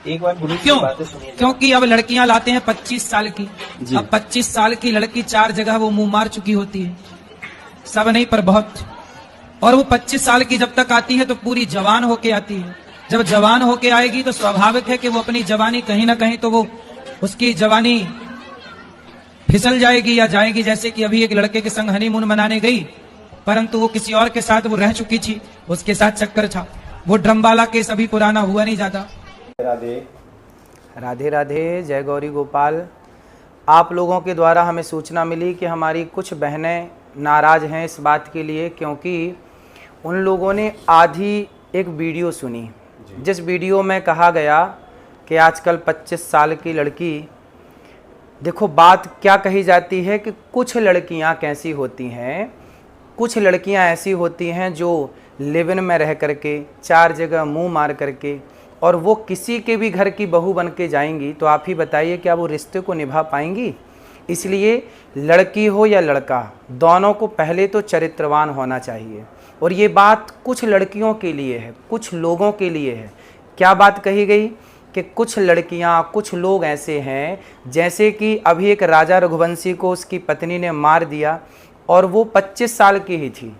एक बार गुरु जी क्यों? की बातें सुनिए। क्योंकि अब लड़कियां लाते हैं 25 साल की। जी। अब 25 साल की लड़की 4 जगह वो मुंह मार चुकी होती है, सब नहीं पर बहुत। और वो 25 साल की जब तक आती है तो पूरी जवान होके आती है। जब जवान होके आएगी तो स्वाभाविक है कि वो अपनी जवानी कहीं ना कहीं तो वो उसकी जवानी फिसल जाएगी या जाएगी। जैसे कि अभी एक लड़के के संग हनीमून मनाने गई, परंतु वो किसी और के साथ वो रह चुकी थी, उसके साथ चक्कर था। वो ड्रमवाला केस अभी पुराना हुआ नहीं ज्यादा। राधे राधे राधे, जय गौरी गोपाल। आप लोगों के द्वारा हमें सूचना मिली कि हमारी कुछ बहनें नाराज़ हैं इस बात के लिए, क्योंकि उन लोगों ने आधी एक वीडियो सुनी, जिस वीडियो में कहा गया कि आजकल 25 साल की लड़की, देखो बात क्या कही जाती है कि कुछ लड़कियां कैसी होती हैं, कुछ लड़कियां ऐसी होती हैं जो लिव इन में रह करके 4 जगह मुंह मार करके और वो किसी के भी घर की बहू बन के जाएंगी, तो आप ही बताइए क्या वो रिश्ते को निभा पाएंगी? इसलिए लड़की हो या लड़का, दोनों को पहले तो चरित्रवान होना चाहिए। और ये बात कुछ लड़कियों के लिए है, कुछ लोगों के लिए है। क्या बात कही गई कि कुछ लड़कियां, कुछ लोग ऐसे हैं, जैसे कि अभी एक राजा रघुवंशी को उसकी पत्नी ने मार दिया और वो 25 साल की ही थी।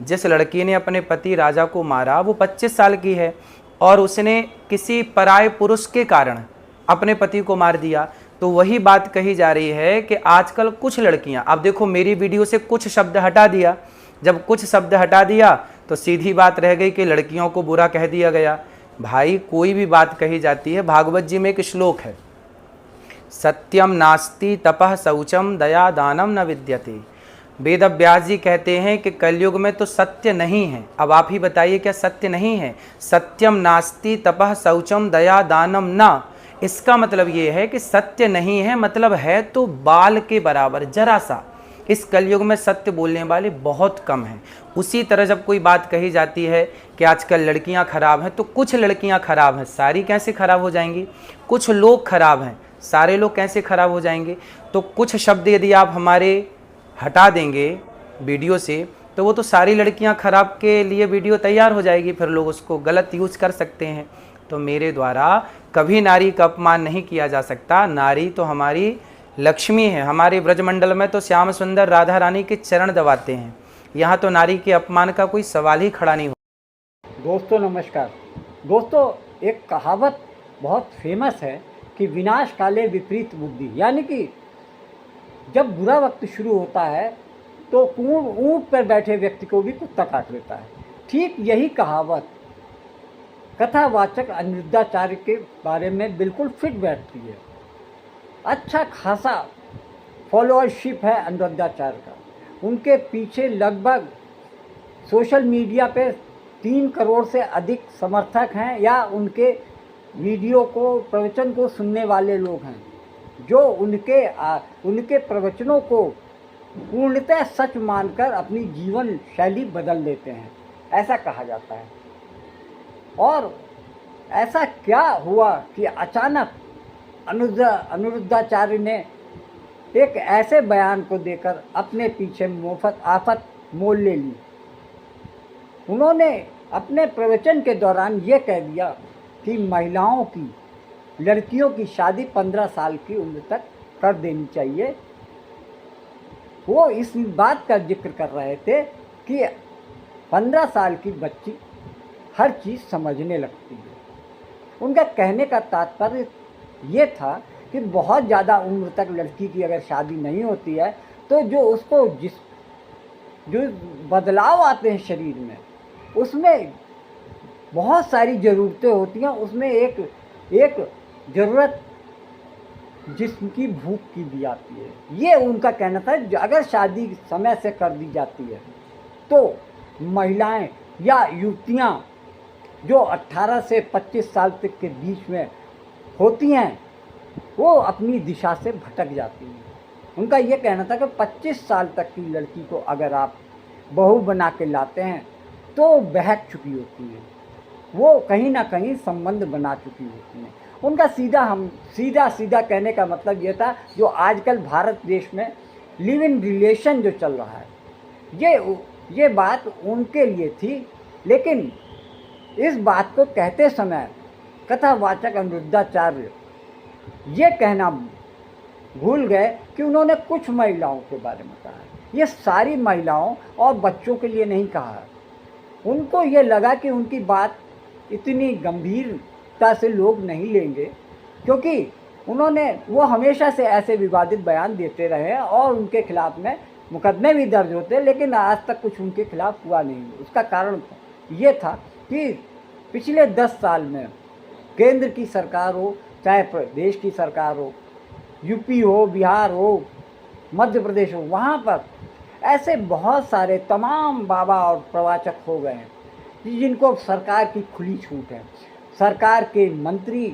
जिस लड़की ने अपने पति राजा को मारा वो 25 साल की है और उसने किसी पराये पुरुष के कारण अपने पति को मार दिया। तो वही बात कही जा रही है कि आजकल कुछ लड़कियां, अब देखो मेरी वीडियो से कुछ शब्द हटा दिया, जब कुछ शब्द हटा दिया तो सीधी बात रह गई कि लड़कियों को बुरा कह दिया गया। भाई कोई भी बात कही जाती है, भागवत जी में एक श्लोक है, सत्यम नास्ति तपः शौचम दया दानम न विद्यते। वेद व्यास जी कहते हैं कि कलयुग में तो सत्य नहीं है। अब आप ही बताइए क्या सत्य नहीं है? सत्यम नास्ति तपः शौचम दया दानम न, इसका मतलब ये है कि सत्य नहीं है, मतलब है तो बाल के बराबर, जरा सा। इस कलयुग में सत्य बोलने वाले बहुत कम हैं। उसी तरह जब कोई बात कही जाती है कि आजकल लड़कियां खराब हैं, तो कुछ लड़कियां खराब हैं, सारी कैसे खराब हो जाएंगी? कुछ लोग खराब हैं, सारे लोग कैसे खराब हो जाएंगे? तो कुछ शब्द यदि आप हमारे हटा देंगे वीडियो से, तो वो तो सारी लड़कियां खराब के लिए वीडियो तैयार हो जाएगी, फिर लोग उसको गलत यूज कर सकते हैं। तो मेरे द्वारा कभी नारी का अपमान नहीं किया जा सकता। नारी तो हमारी लक्ष्मी है। हमारे ब्रजमंडल में तो श्याम सुंदर राधा रानी के चरण दबाते हैं, यहाँ तो नारी के अपमान का कोई सवाल ही खड़ा नहीं हो। दोस्तों नमस्कार। दोस्तों एक कहावत बहुत फेमस है कि विनाश काले विपरीत बुद्धि, यानी कि जब बुरा वक्त शुरू होता है तो ऊंट पर बैठे व्यक्ति को भी कुत्ता काट लेता है। ठीक यही कहावत कथावाचक अनिरुद्धाचार्य के बारे में बिल्कुल फिट बैठती है। अच्छा खासा फॉलोअरशिप है अनिरुद्धाचार्य का। उनके पीछे लगभग सोशल मीडिया पे 3 करोड़ से अधिक समर्थक हैं, या उनके वीडियो को, प्रवचन को सुनने वाले लोग हैं, जो उनके प्रवचनों को पूर्णतः सच मानकर अपनी जीवन शैली बदल देते हैं, ऐसा कहा जाता है। और ऐसा क्या हुआ कि अचानक अनिरुद्धाचार्य ने एक ऐसे बयान को देकर अपने पीछे मुफ्त आफत मोल ले ली। उन्होंने अपने प्रवचन के दौरान ये कह दिया कि महिलाओं की, लड़कियों की शादी 15 साल की उम्र तक कर देनी चाहिए। वो इस बात का जिक्र कर रहे थे कि 15 साल की बच्ची हर चीज़ समझने लगती है। उनका कहने का तात्पर्य ये था कि बहुत ज़्यादा उम्र तक लड़की की अगर शादी नहीं होती है तो जो बदलाव आते हैं शरीर में, उसमें बहुत सारी ज़रूरतें होती हैं। उसमें एक ज़रूरत जिसकी भूख की भी आती है। ये उनका कहना था। अगर शादी समय से कर दी जाती है तो महिलाएं या युवतियां जो 18 से 25 साल तक के बीच में होती हैं, वो अपनी दिशा से भटक जाती हैं। उनका ये कहना था कि 25 साल तक की लड़की को अगर आप बहू बना के लाते हैं तो बहक चुकी होती है, वो कहीं ना कहीं संबंध बना चुकी होती हैं। उनका सीधा कहने का मतलब ये था, जो आजकल भारत देश में लिव इन रिलेशन जो चल रहा है, ये बात उनके लिए थी। लेकिन इस बात को कहते समय कथावाचक अनिरुद्धाचार्य ये कहना भूल गए कि उन्होंने कुछ महिलाओं के बारे में कहा है। ये सारी महिलाओं और बच्चों के लिए नहीं कहा है। उनको ये लगा कि उनकी बात इतनी गंभीरता से लोग नहीं लेंगे, क्योंकि वो हमेशा से ऐसे विवादित बयान देते रहे और उनके खिलाफ में मुकदमे भी दर्ज होते, लेकिन आज तक कुछ उनके खिलाफ हुआ नहीं। उसका कारण ये था कि पिछले 10 साल में केंद्र की सरकार हो, चाहे प्रदेश की सरकार हो, यूपी हो, बिहार हो, मध्य प्रदेश हो, वहाँ पर ऐसे बहुत सारे तमाम बाबा और प्रवचक हो गए हैं जिनको सरकार की खुली छूट है। सरकार के मंत्री,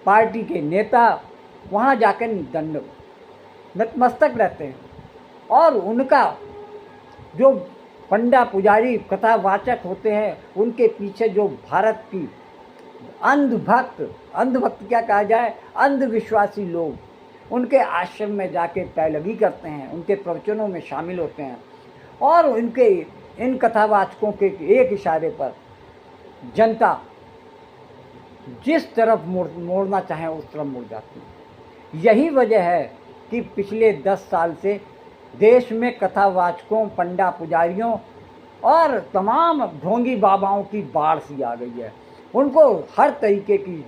पार्टी के नेता वहाँ जाकर नतमस्तक रहते हैं और उनका जो पंडा पुजारी कथावाचक होते हैं, उनके पीछे जो भारत की अंधभक्त क्या कहा जाए, अंधविश्वासी लोग उनके आश्रम में जाके पैरवी करते हैं, उनके प्रवचनों में शामिल होते हैं और उनके इन कथावाचकों के एक इशारे पर जनता जिस तरफ मोड़ना चाहे उस तरफ मुड़ जाती है। यही वजह है कि पिछले 10 साल से देश में कथावाचकों, पंडा पुजारियों और तमाम ढोंगी बाबाओं की बाढ़ सी आ गई है। उनको हर तरीके की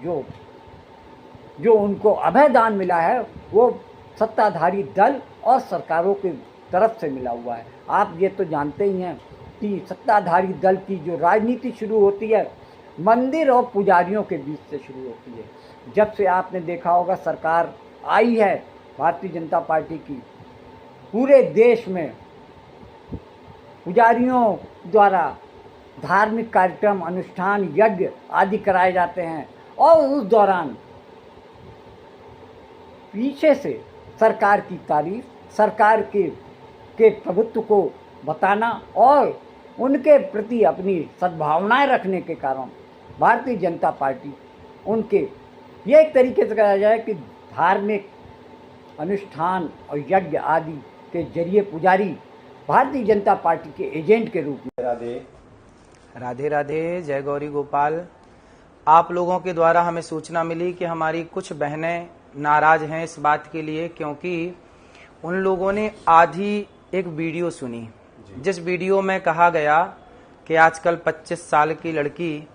जो उनको अभयदान मिला है वो सत्ताधारी दल और सरकारों की तरफ से मिला हुआ है। आप ये तो जानते ही हैं कि सत्ताधारी दल की जो राजनीति शुरू होती है मंदिर और पुजारियों के बीच से शुरू होती है। जब से आपने देखा होगा सरकार आई है भारतीय जनता पार्टी की, पूरे देश में पुजारियों द्वारा धार्मिक कार्यक्रम, अनुष्ठान, यज्ञ आदि कराए जाते हैं और उस दौरान पीछे से सरकार की तारीफ, सरकार के प्रभुत्व को बताना और उनके प्रति अपनी सद्भावनाएं रखने के कारण भारतीय जनता पार्टी उनके ये एक तरीके से कहा जाए कि धार्मिक अनुष्ठान और यज्ञ आदि के जरिए पुजारी भारतीय जनता पार्टी के एजेंट के रूप में। राधे राधे, जय गौरी गोपाल। आप लोगों के द्वारा हमें सूचना मिली कि हमारी कुछ बहनें नाराज हैं इस बात के लिए, क्योंकि उन लोगों ने आधी एक वीडियो सुनी जिस वीडियो में कहा गया कि आजकल 25 साल की लड़की,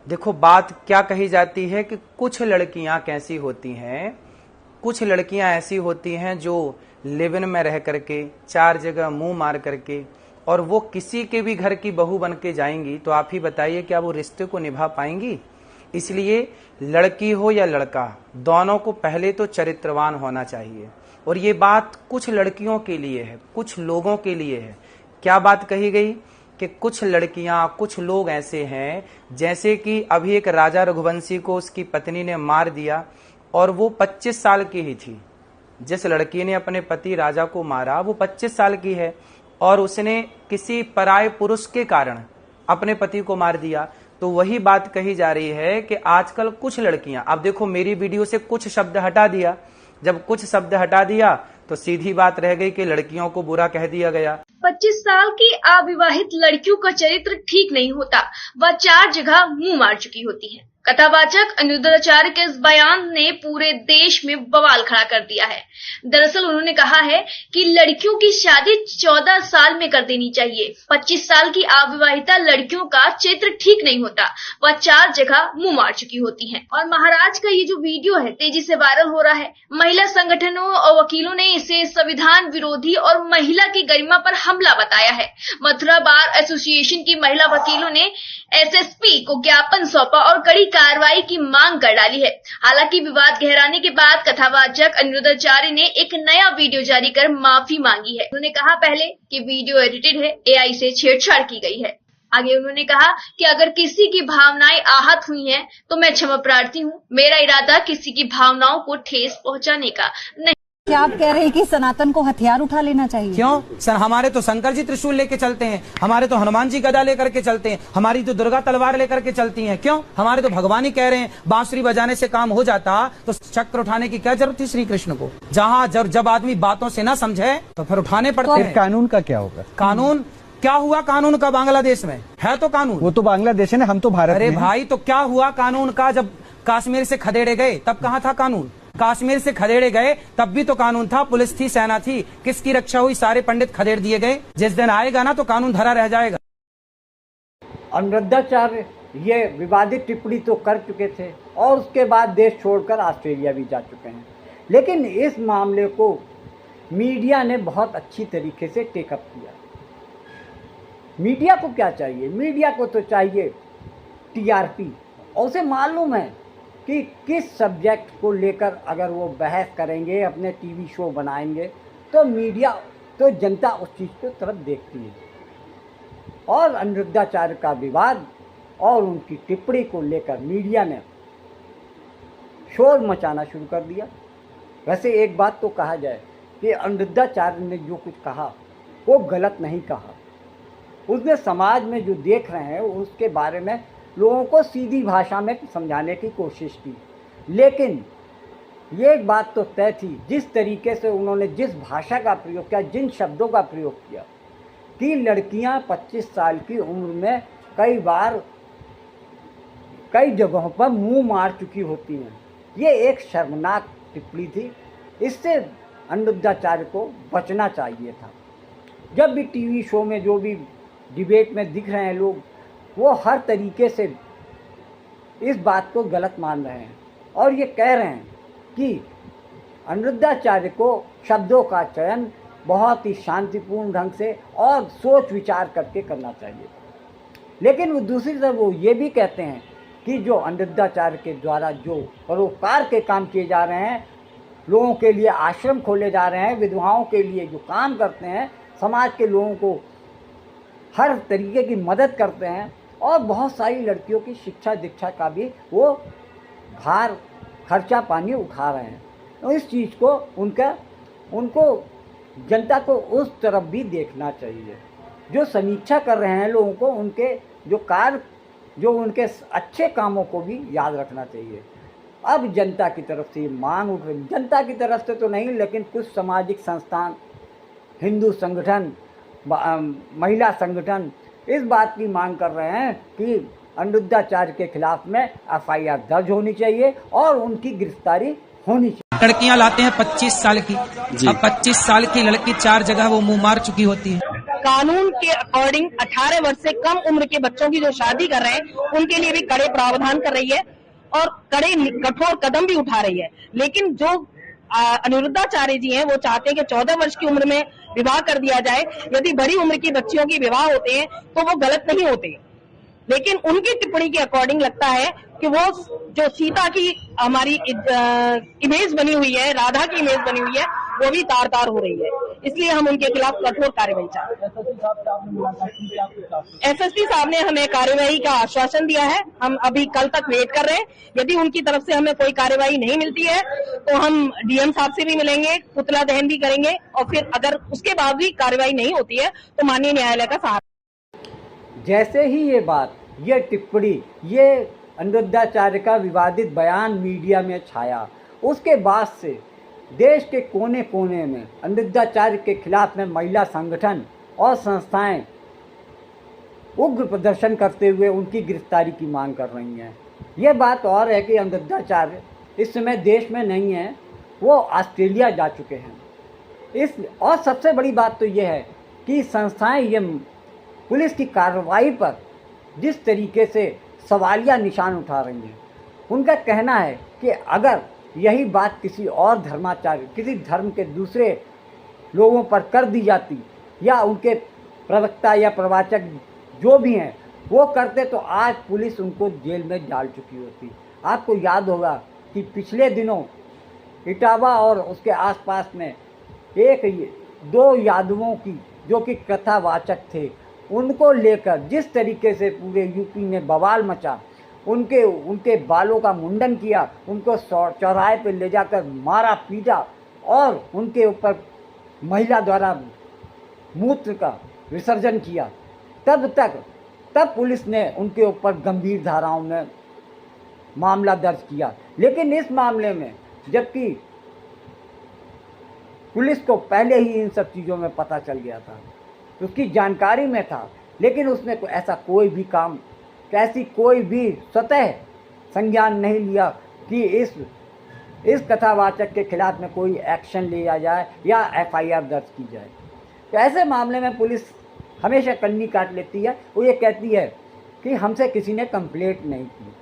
देखो बात क्या कही जाती है कि कुछ लड़कियां कैसी होती हैं, कुछ लड़कियां ऐसी होती हैं जो लिव इन में रह करके 4 जगह मुंह मार करके और वो किसी के भी घर की बहू बन के जाएंगी, तो आप ही बताइए क्या वो रिश्ते को निभा पाएंगी। इसलिए लड़की हो या लड़का, दोनों को पहले तो चरित्रवान होना चाहिए। और ये बात कुछ लड़कियों के लिए है, कुछ लोगों के लिए है। क्या बात कही गई कि कुछ लड़कियां, कुछ लोग ऐसे हैं, जैसे कि अभी एक राजा रघुवंशी को उसकी पत्नी ने मार दिया और वो 25 साल की ही थी। जिस लड़की ने अपने पति राजा को मारा वो 25 साल की है और उसने किसी पराये पुरुष के कारण अपने पति को मार दिया। तो वही बात कही जा रही है कि आजकल कुछ लड़कियां, अब देखो मेरी वीडियो से कुछ शब्द हटा दिया, जब कुछ शब्द हटा दिया तो सीधी बात रह गई कि लड़कियों को बुरा कह दिया गया। 25 साल की अविवाहित लड़कियों का चरित्र ठीक नहीं होता, वह 4 जगह मुंह मार चुकी होती है। कथावाचक अनिरुद्धाचार्य के इस बयान ने पूरे देश में बवाल खड़ा कर दिया है। दरअसल उन्होंने कहा है कि लड़कियों की शादी 14 साल में कर देनी चाहिए। 25 साल की अविवाहिता लड़कियों का चरित्र ठीक नहीं होता, वह 4 जगह मुंह मार चुकी होती हैं। और महाराज का ये जो वीडियो है तेजी से वायरल हो रहा है। महिला संगठनों और वकीलों ने इसे संविधान विरोधी और महिला की गरिमा पर हमला बताया है। मथुरा बार एसोसिएशन की महिला वकीलों ने एसएसपी को ज्ञापन सौंपा और कड़ी कार्रवाई की मांग कर डाली है। हालांकि विवाद गहराने के बाद कथावाचक अनिरुद्धाचार्य ने एक नया वीडियो जारी कर माफी मांगी है। उन्होंने कहा पहले कि वीडियो एडिटेड है, एआई से छेड़छाड़ की गई है। आगे उन्होंने कहा कि अगर किसी की भावनाएं आहत हुई हैं तो मैं क्षमा प्रार्थी हूं। मेरा इरादा किसी की भावनाओं को ठेस पहुंचाने का नहीं। क्या आप कह रहे हैं कि सनातन को हथियार उठा लेना चाहिए? क्यों सर, हमारे तो शंकर जी त्रिशूल लेके चलते हैं, हमारे तो हनुमान जी गदा लेकर के चलते हैं, हमारी तो दुर्गा तलवार लेकर के चलती हैं। क्यों? हमारे तो भगवान ही कह रहे हैं बांसुरी बजाने से काम हो जाता तो चक्र उठाने की क्या जरूरत थी श्री कृष्ण को। जब आदमी बातों से ना समझे तो फिर उठाने पड़ते हैं। कानून का क्या होगा? कानून क्या हुआ कानून का बांग्लादेश में? है तो कानून। वो तो बांग्लादेश है ना, हम तो भारत अरे में हैं। भाई तो क्या हुआ कानून का? जब कश्मीर से खदेड़े गए तब कहाँ था कानून? कश्मीर से खदेड़े गए तब भी तो कानून था, पुलिस थी, सेना थी। किसकी रक्षा हुई? सारे पंडित खदेड़ दिए गए। जिस दिन आएगा ना तो कानून धरा रह जाएगा। अनुरुद्धाचार्य ये विवादित टिप्पणी तो कर चुके थे और उसके बाद देश छोड़कर ऑस्ट्रेलिया भी जा चुके हैं, लेकिन इस मामले को मीडिया ने बहुत अच्छी तरीके से टेकअप किया। मीडिया को क्या चाहिए? मीडिया को तो चाहिए टीआरपी, और उसे मालूम है कि किस सब्जेक्ट को लेकर अगर वो बहस करेंगे, अपने टीवी शो बनाएंगे, तो मीडिया तो जनता उस चीज़ को तरफ देखती है। और अनुरुद्धाचार्य का विवाद और उनकी टिप्पणी को लेकर मीडिया ने शोर मचाना शुरू कर दिया। वैसे एक बात तो कहा जाए कि अनुरुद्धाचार्य ने जो कुछ कहा वो गलत नहीं कहा। उसने समाज में जो देख रहे हैं उसके बारे में लोगों को सीधी भाषा में समझाने की कोशिश की, लेकिन ये एक बात तो तय थी, जिस तरीके से उन्होंने जिस भाषा का प्रयोग किया, जिन शब्दों का प्रयोग किया कि लड़कियां 25 साल की उम्र में कई बार कई जगहों पर मुंह मार चुकी होती हैं, ये एक शर्मनाक टिप्पणी थी। इससे अनुरुद्धाचार्य को बचना चाहिए था। जब भी टीवी शो में जो भी डिबेट में दिख रहे हैं लोग, वो हर तरीके से इस बात को गलत मान रहे हैं और ये कह रहे हैं कि अनुरुद्धाचार्य को शब्दों का चयन बहुत ही शांतिपूर्ण ढंग से और सोच विचार करके करना चाहिए। लेकिन वो दूसरी तरफ वो ये भी कहते हैं कि जो अनुरुद्धाचार्य के द्वारा जो परोपकार के काम किए जा रहे हैं, लोगों के लिए आश्रम खोले जा रहे हैं, विधवाओं के लिए जो काम करते हैं, समाज के लोगों को हर तरीके की मदद करते हैं और बहुत सारी लड़कियों की शिक्षा दीक्षा का भी वो भार खर्चा पानी उठा रहे हैं। तो इस चीज़ को उनको जनता को उस तरफ भी देखना चाहिए। जो समीक्षा कर रहे हैं लोगों को उनके जो उनके अच्छे कामों को भी याद रखना चाहिए। अब जनता की तरफ से मांग उठ रही, जनता की तरफ से तो नहीं, लेकिन कुछ सामाजिक संस्थान, हिंदू संगठन, महिला संगठन इस बात की मांग कर रहे हैं कि अनुरुद्धाचार्य के खिलाफ में एफआईआर दर्ज होनी चाहिए और उनकी गिरफ्तारी होनी चाहिए। लड़कियां लाते हैं 25 साल की। अब 25 साल की लड़की 4 जगह वो मुंह मार चुकी होती है। कानून के अकॉर्डिंग 18 वर्ष से कम उम्र के बच्चों की जो शादी कर रहे हैं उनके लिए भी कड़े प्रावधान कर रही है और कड़े कठोर कदम भी उठा रही है। लेकिन जो अनुरुद्धाचार्य जी हैं वो चाहते हैं कि 14 वर्ष की उम्र में विवाह कर दिया जाए। यदि बड़ी उम्र की बच्चियों की विवाह होते हैं तो वो गलत नहीं होते, लेकिन उनकी टिप्पणी के अकॉर्डिंग लगता है कि वो जो सीता की हमारी इमेज बनी हुई है, राधा की इमेज बनी हुई है, वो भी तार तार हो रही है। इसलिए हम उनके खिलाफ कठोर कार्रवाई चाहते हैं। एसएसपी साहब ने हमें कार्रवाई का आश्वासन दिया है। हम अभी कल तक वेट कर रहे हैं। यदि उनकी तरफ से हमें कोई कार्रवाई नहीं मिलती है तो हम डीएम साहब से भी मिलेंगे, पुतला दहन भी करेंगे और फिर अगर उसके बाद भी कार्रवाई नहीं होती है तो माननीय न्यायालय का सहारा। जैसे ही ये बात, ये टिप्पणी, ये अनुरुद्धाचार्य का विवादित बयान मीडिया में छाया, उसके बाद से देश के कोने कोने में अनुरुद्धाचार्य के खिलाफ में महिला संगठन और संस्थाएं उग्र प्रदर्शन करते हुए उनकी गिरफ्तारी की मांग कर रही हैं। यह बात और है कि अनुरुद्धाचार्य इस समय देश में नहीं है, वो ऑस्ट्रेलिया जा चुके हैं। और सबसे बड़ी बात तो यह है कि संस्थाएं ये पुलिस की कार्रवाई पर जिस तरीके से सवालिया निशान उठा रही हैं, उनका कहना है कि अगर यही बात किसी और धर्माचार्य, किसी धर्म के दूसरे लोगों पर कर दी जाती या उनके प्रवक्ता या प्रवाचक जो भी हैं वो करते तो आज पुलिस उनको जेल में डाल चुकी होती। आपको याद होगा कि पिछले दिनों इटावा और उसके आसपास में दो यादवों की जो कि कथावाचक थे, उनको लेकर जिस तरीके से पूरे यूपी में बवाल मचा, उनके बालों का मुंडन किया, उनको चौराहे पे ले जाकर मारा पीटा और उनके ऊपर महिला द्वारा मूत्र का विसर्जन किया, तब पुलिस ने उनके ऊपर गंभीर धाराओं में मामला दर्ज किया। लेकिन इस मामले में जबकि पुलिस को पहले ही इन सब चीज़ों में पता चल गया था, उसकी जानकारी में था, लेकिन उसने ऐसा कोई भी काम, ऐसी कोई भी स्वतः संज्ञान नहीं लिया कि इस कथावाचक के खिलाफ में कोई एक्शन लिया जाए या FIR दर्ज की जाए। तो ऐसे मामले में पुलिस हमेशा कन्नी काट लेती है। वो ये कहती है कि हमसे किसी ने कंप्लेंट नहीं की।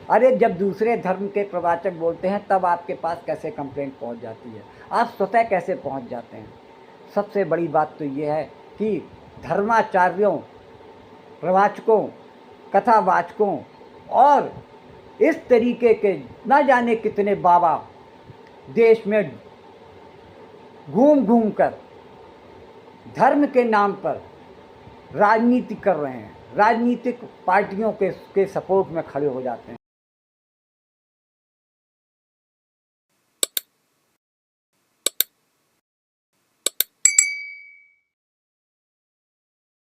अरे जब दूसरे धर्म के प्रवाचक बोलते हैं तब आपके पास कैसे कंप्लेंट पहुंच जाती है, आप स्वतः कैसे पहुंच जाते हैं? सबसे बड़ी बात तो ये है कि धर्माचार्यों, प्रवाचकों, कथावाचकों और इस तरीके के ना जाने कितने बाबा देश में घूम घूम कर धर्म के नाम पर राजनीति कर रहे हैं, राजनीतिक पार्टियों के सपोर्ट में खड़े हो जाते हैं।